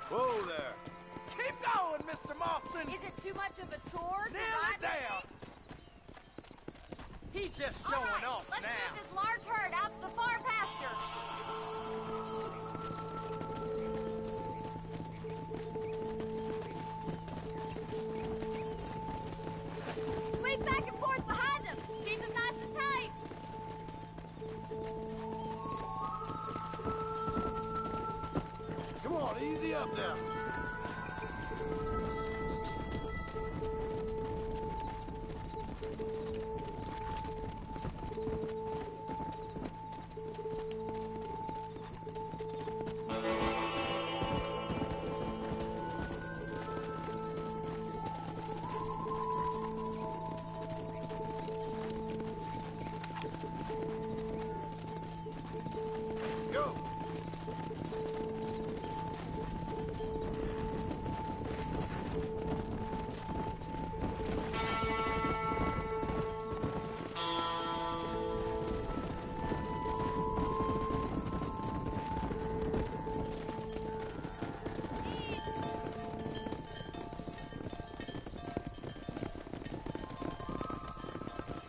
Whoa there.
Keep going, Mr. Marston.
Is it too much of a chore to
Nail
ride
it down. He's just
All
showing
right,
off
let's
now.
move this large herd out to the far pasture. Sweep back and forth behind them. Keep them nice and tight.
Come on, easy up now. Go.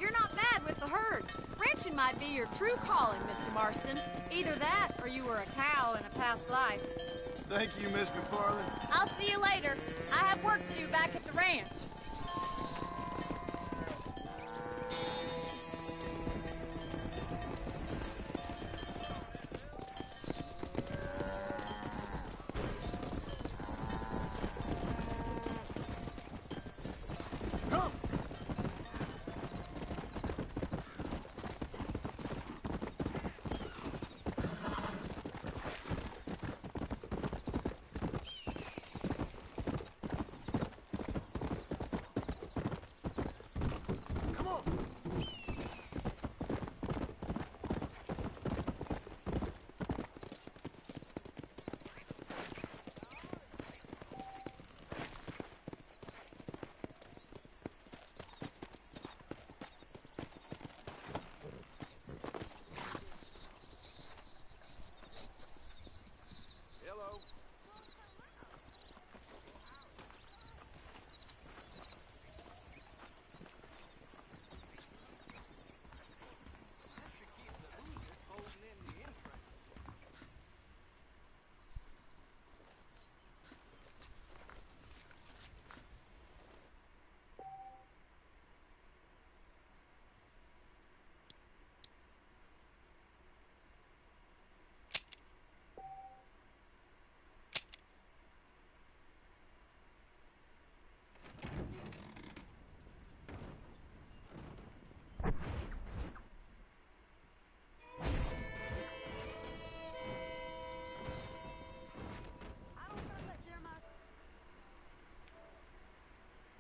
You're not bad with the herd. Ranching might be your true calling, Mr. Marston. Either that, or you were a cow in a past life.
Thank you, Miss McFarland.
I'll see you later. I have work to do back at the ranch.